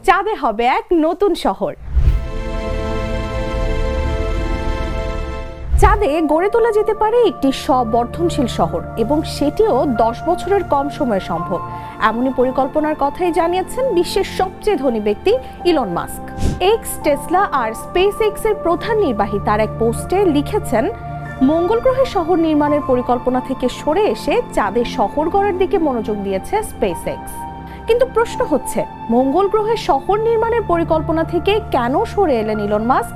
চাঁদে হবে এক নতুন শহর। চাঁদে গড়ে তোলা যেতে পারে একটি স্ববর্ধনশীল শহর এবং সেটিও 10 বছরের কম সময়ে সম্ভব। এমনই পরিকল্পনার কথাই জানিয়েছেন বিশ্বের সবচেয়ে ধনী ব্যক্তি ইলন মাস্ক। এক্স, টেসলা আর স্পেস এক্স এর প্রধান নির্বাহী তার এক পোস্টে লিখেছেন, মঙ্গল গ্রহে শহর নির্মাণের পরিকল্পনা থেকে সরে এসে চাঁদে শহর গড়ার দিকে মনোযোগ দিয়েছে স্পেস এক্স। কিন্তু প্রশ্ন হচ্ছে, মঙ্গল গ্রহে শহর নির্মাণের পরিকল্পনা থেকে কেন সরে এলেন ইলন মাস্ক?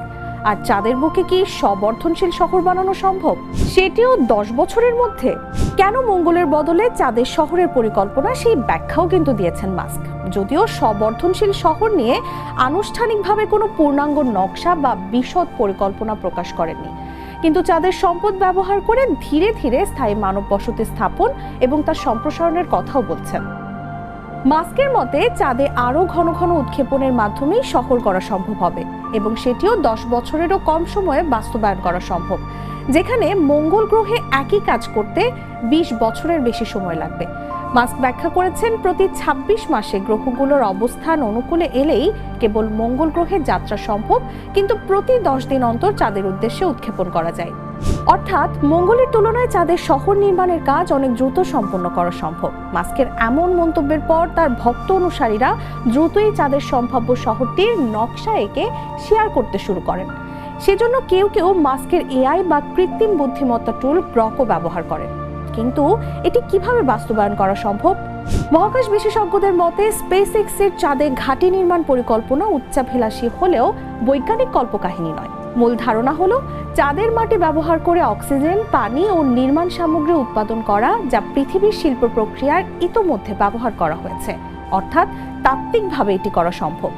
আর চাঁদের বুকে কি স্ববর্ধনশীল শহর বানানো সম্ভব, সেটিও 10 বছরের মধ্যে? কেন মঙ্গলের বদলে চাঁদের শহরের পরিকল্পনা, সেই ব্যাখ্যাও কিন্তু দিয়েছেন মাস্ক। যদিও স্ববর্ধনশীল শহর নিয়ে আনুষ্ঠানিকভাবে কোনো পূর্ণাঙ্গ নকশা বা বিশদ পরিকল্পনা প্রকাশ করেননি, কিন্তু চাঁদের সম্পদ ব্যবহার করে ধীরে ধীরে স্থায়ী মানব বসতি স্থাপন এবং তার সম্প্রসারণের কথাও বলছেন। মাস্কের মতে চাঁদে আরও ঘন ঘন উৎক্ষেপণের মাধ্যমেই শহর করা সম্ভব হবে এবং সেটিও 10 বছরেরও কম সময়ে বাস্তবায়ন করা সম্ভব, যেখানে মঙ্গল গ্রহে একই কাজ করতে 20 বছরের বেশি সময় লাগবে। মাস্ক ব্যাখ্যা করেছেন, প্রতি 26 মাসে গ্রহগুলোর অবস্থান অনুকূলে এলেই কেবল মঙ্গল গ্রহে যাত্রা সম্ভব, কিন্তু প্রতি 10 দিন অন্তর চাঁদের উদ্দেশ্যে উৎক্ষেপণ করা যায়। অর্থাৎ মঙ্গলের তুলনায় চাঁদের শহর নির্মাণের কাজ অনেক দ্রুত সম্পন্ন করা সম্ভব। মাস্কের এমন মন্তব্যের পর তার ভক্ত অনুসারীরা দ্রুতই চাঁদের সম্ভাব্য শহরটির নকশা এঁকে শেয়ার করতে শুরু করেন। সেজন্য কেউ কেউ মাস্কের এআই বা কৃত্রিম বুদ্ধিমত্তা টুল গ্রকও ব্যবহার করেন। কিন্তু এটি কিভাবে বাস্তবায়ন করা সম্ভব? মহাকাশ বিশেষজ্ঞদের মতে স্পেস এক্স এর চাঁদে ঘাঁটি নির্মাণ পরিকল্পনা উচ্চাভিলাষী হলেও বৈজ্ঞানিক কল্পকাহিনী নয়। মূল ধারণা হলো চাঁদের মাটি ব্যবহার করে অক্সিজেন, পানি ও নির্মাণ সামগ্রী উৎপাদন করা, যা পৃথিবীর শিল্প প্রক্রিয়ার ইতোমধ্যে ব্যবহার করা হয়েছে। অর্থাৎ তাত্ত্বিকভাবে এটি করা সম্ভব।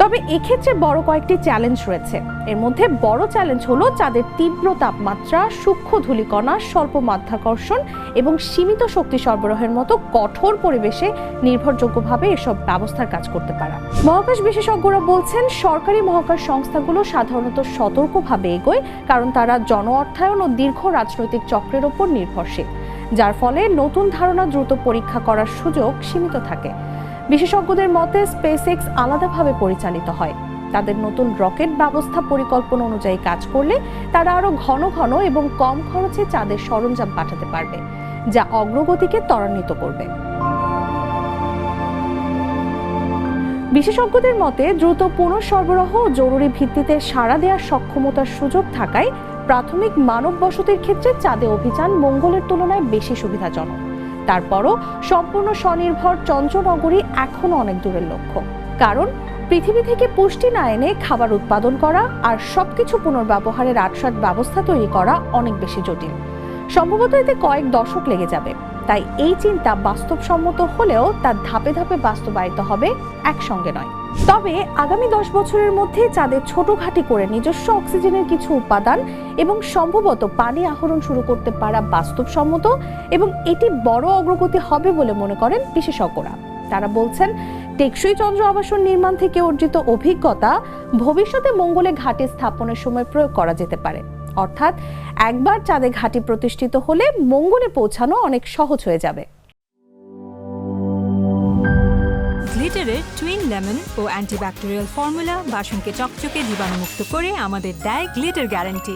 তবে এক্ষেত্রে বড় কয়েকটি চ্যালেঞ্জ রয়েছে। এর মধ্যে বড় চ্যালেঞ্জ হলো চাঁদের তীব্র তাপমাত্রা, সূক্ষ্ম ধূলিকণা, স্বল্প মাধ্যাকর্ষণ এবং সীমিত শক্তি সরবরাহের মতো কঠোর পরিবেশে নির্ভরযোগ্যভাবে এসব ব্যবস্থার কাজ করতে পারা। মহাকাশ বিশেষজ্ঞরা বলছেন, সরকারি মহাকাশ সংস্থাগুলো সাধারণত সতর্কভাবে এগোয়, কারণ তারা জন অর্থায়ন ও দীর্ঘ রাজনৈতিক চক্রের ওপর নির্ভরশীল, যার ফলে নতুন ধারণা দ্রুত পরীক্ষা করার সুযোগ সীমিত থাকে। বিশেষজ্ঞদের মতে স্পেস এক্স আলাদাভাবে পরিচালিত হয়। তাদের নতুন রকেট ব্যবস্থা পরিকল্পনা অনুযায়ী কাজ করলে তারা আরো ঘন ঘন এবং কম খরচে চাঁদের সরঞ্জাম পাঠাতে পারবে, যা অগ্রগতিকে ত্বরান্বিত করবে। বিশেষজ্ঞদের মতে দ্রুত পুনঃসরবরাহ ও জরুরি ভিত্তিতে সাড়া দেওয়ার সক্ষমতার সুযোগ থাকায় প্রাথমিক মানব বসতির ক্ষেত্রে চাঁদে অভিযান মঙ্গলের তুলনায় বেশি সুবিধাজনক। তারপরও সম্পূর্ণ স্বনির্ভর চন্দ্রনগরী এখনো অনেক দূরের লক্ষ্য, কারণ পৃথিবী থেকে পুষ্টি না এনে খাবার উৎপাদন করা আর সবকিছু পুনর্ব্যবহারের আটসাট ব্যবস্থা তৈরি করা অনেক বেশি জটিল। সম্ভবত এতে কয়েক দশক লেগে যাবে। তাই এই চিন্তা বাস্তবসম্মত হলেও তা ধাপে ধাপে বাস্তবায়িত হবে, একসঙ্গে নয়। তবে আগামী 10 বছরের মধ্যে চাঁদের ছোট ঘাঁটি করে নিজস্ব অক্সিজেনের কিছু উপাদান এবং সম্ভবত পানি আহরণ শুরু করতে পারা বাস্তবসম্মত, এবং এটি বড় অগ্রগতি হবে বলে মনে করেন বিশেষজ্ঞরা। তারা বলছেন, টেকসই চন্দ্র আবাসন নির্মাণ থেকে অর্জিত অভিজ্ঞতা ভবিষ্যতে মঙ্গলে ঘাঁটি স্থাপনের সময় প্রয়োগ করা যেতে পারে। অর্থাৎ একবার চাঁদে ঘাঁটি প্রতিষ্ঠিত হলে মঙ্গলে পৌঁছানো অনেক সহজ হয়ে যাবে। গ্লিটারের টুইন লেমন ও অ্যান্টিব্যাকটেরিয়াল ফর্মুলা বাসনকে চকচকে জীবাণুমুক্ত করে আমাদের দেয় গ্লিটার গ্যারান্টি।